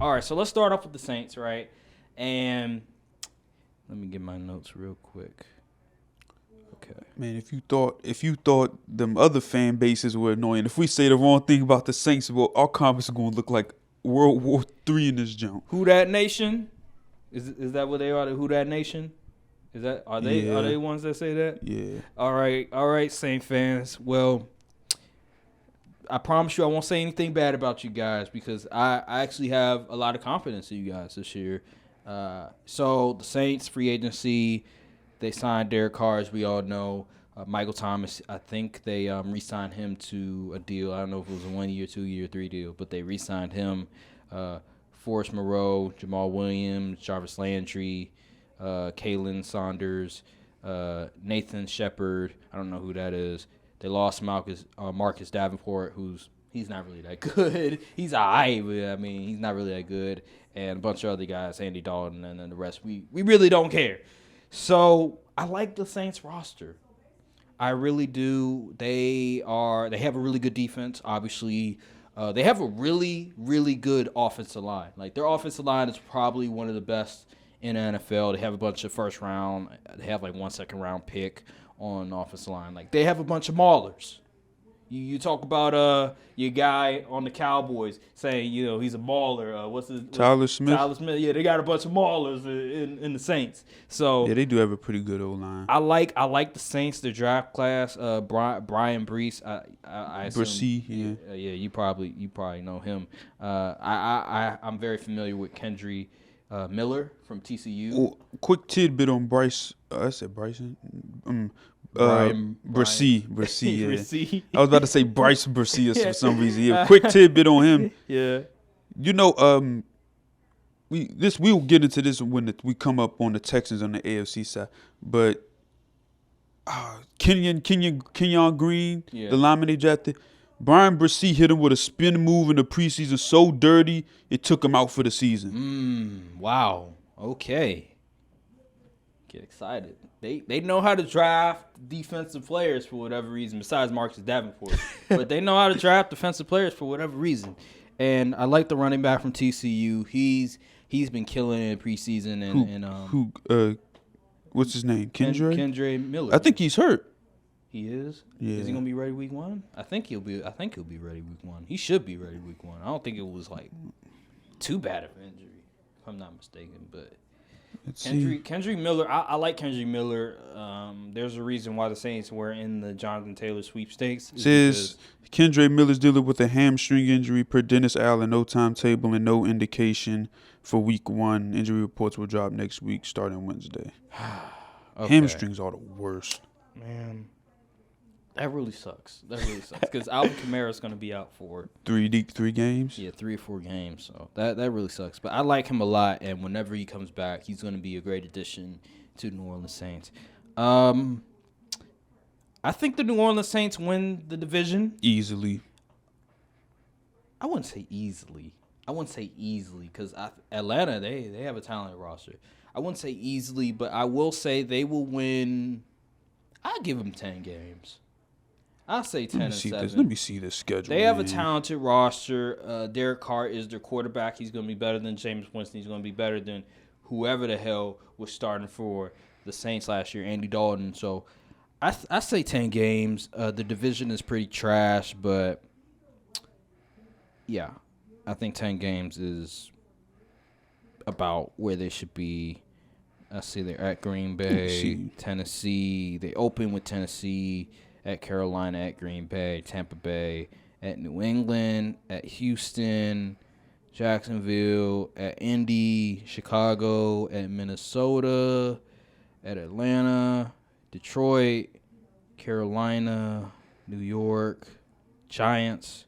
All right, so let's start off with the Saints, right? And let me get my notes real quick. Okay. Man, if you thought them other fan bases were annoying, if we say the wrong thing about the Saints, well, our conference is gonna look like World War III in this jump. Who that nation? Is that what they are? The Who that nation? Are they ones that say that? Yeah. All right, Saint fans. Well, I promise you I won't say anything bad about you guys because I actually have a lot of confidence in you guys this year. So the Saints free agency, they signed Derek Carr, as we all know. Michael Thomas, I think they re-signed him to a deal. I don't know if it was a 1 year, 2 year, 3 deal, but they re-signed him. Forrest Moreau, Jamal Williams, Jarvis Landry, Kalen Saunders, Nathan Shepard. I don't know who that is. They lost Marcus Davenport, he's not really that good. He's all right, but I mean, he's not really that good. And a bunch of other guys, Andy Dalton, and then the rest. We really don't care. So I like the Saints roster. I really do. They have a really good defense, obviously. They have a really, really good offensive line. Like, their offensive line is probably one of the best in the NFL. They have a bunch of first round. They have like 1 second round pick on the offensive line. Like, they have a bunch of maulers. You talk about your guy on the Cowboys saying, he's a mauler. Tyler Smith? Tyler Smith. Yeah, they got a bunch of maulers in the Saints. So yeah, they do have a pretty good O-line. I like the Saints, their draft class. Brian Brees. I assume, Brissy, yeah. Yeah, you probably know him. I'm very familiar with Kendry Miller from TCU. Oh, quick tidbit on Bryce. I said Bryson. Brissy, yeah. Brissy. I was about to say Bryce Brissy for some reason. Yeah, quick tidbit on him. Yeah. We'll get into this when we come up on the Texans on the AFC side. But Kenyon Green, Yeah. the lineman they drafted, Brian Brissy hit him with a spin move in the preseason so dirty it took him out for the season. Wow. Okay. Get excited. They know how to draft defensive players for whatever reason, besides Marcus Davenport. But they know how to draft defensive players for whatever reason. And I like the running back from TCU. He's been killing it in preseason. What's his name? Kendry Miller. I think he's hurt. He is? Yeah. Is he gonna be ready week 1? I think he'll be ready week 1. He should be ready week 1. I don't think it was like too bad of an injury, if I'm not mistaken. But Kendry Miller, I like Kendry Miller. There's a reason why the Saints were in the Jonathan Taylor sweepstakes. Says Kendry Miller's dealing with a hamstring injury per Dennis Allen. No timetable and no indication for week 1. Injury reports will drop next week starting Wednesday. Okay. Hamstrings are the worst. Man, that really sucks. Because Alvin Kamara is going to be out for 3 games? Yeah, 3 or 4 games. So that really sucks. But I like him a lot, and whenever he comes back, he's going to be a great addition to the New Orleans Saints. I think the New Orleans Saints win the division. Easily. I wouldn't say easily because Atlanta, they have a talented roster. I wouldn't say easily, but I will say they will win. I'll give them 10 games. I'll say 10-7. Let me see this schedule. They have a talented roster. Derek Carr is their quarterback. He's going to be better than James Winston. He's going to be better than whoever the hell was starting for the Saints last year, Andy Dalton. So I say 10 games. The division is pretty trash, but yeah, I think 10 games is about where they should be. I see they're at Green Bay, Tennessee. They open with Tennessee, at Carolina, at Green Bay, Tampa Bay, at New England, at Houston, Jacksonville, at Indy, Chicago, at Minnesota, at Atlanta, Detroit, Carolina, New York, Giants,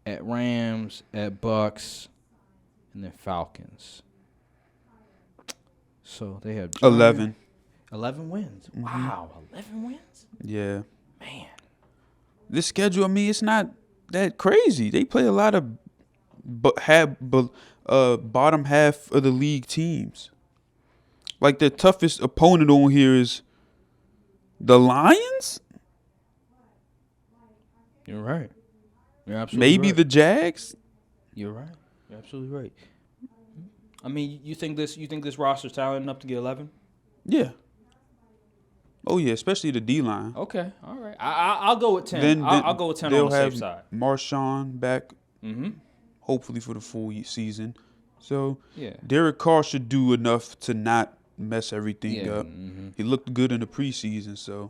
at Rams, at Bucks, and then Falcons. So they have 11 wins. Mm-hmm. Wow, 11 wins? Yeah. Man. This schedule, I mean, it's not that crazy. They play a lot of bottom half of the league teams. Like, the toughest opponent on here is the Lions? You're right. You're absolutely Maybe right. the Jags? You're right. You're absolutely right. I mean, you think this roster's talented enough to get 11? Yeah. Oh yeah, especially the D line. Okay, all right. I'll go with 10. I'll go with 10 on the safe side. Marshawn back, Mm-hmm. hopefully for the full season. So Yeah. Derek Carr should do enough to not mess everything up. Mm-hmm. He looked good in the preseason, so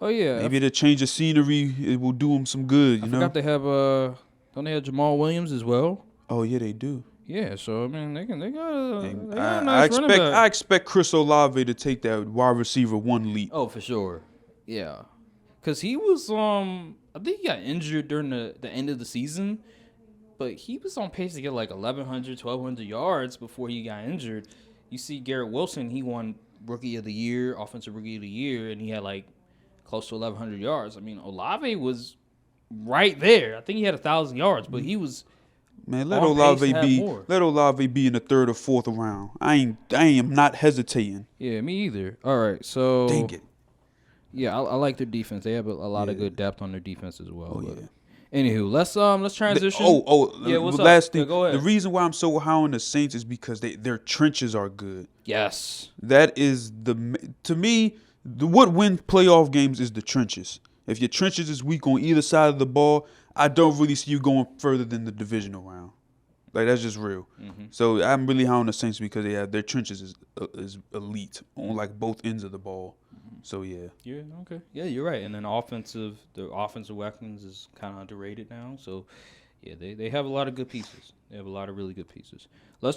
Oh yeah. maybe the change of scenery it will do him some good. I You know. forgot they have don't they have Jamal Williams as well? Oh yeah, they do. Yeah. So I mean, they got a I nice running back. I expect Chris Olave to take that wide receiver 1 leap. Oh, for sure. Yeah. Cause he was I think he got injured during the end of the season, but he was on pace to get like 1,100, 1,200 yards before he got injured. You see Garrett Wilson, he won Rookie of the Year, Offensive Rookie of the Year, and he had like close to 1,100 yards. I mean, Olave was right there. I think he had 1,000 yards, but he was Man, let on pace to have more. Let Olave be in the 3rd or 4th round. I am not hesitating. Yeah, me either. All right, so Dang it. yeah, I like their defense. They have a lot of good depth on their defense as well. Oh but yeah. Anywho, let's transition. Yeah, what's last up? thing. Yeah, go ahead. The reason why I'm so high on the Saints is because their trenches are good. Yes. That is to me, what wins playoff games is the trenches. If your trenches is weak on either side of the ball, I don't really see you going further than the divisional round. Like that's just real. Mm-hmm. So I'm really high on the Saints because their trenches is elite on like both ends of the ball. So yeah. Yeah, okay. Yeah, you're right. And then the offensive weapons is kind of underrated now. So, yeah, they have a lot of good pieces. They have a lot of really good pieces. Let's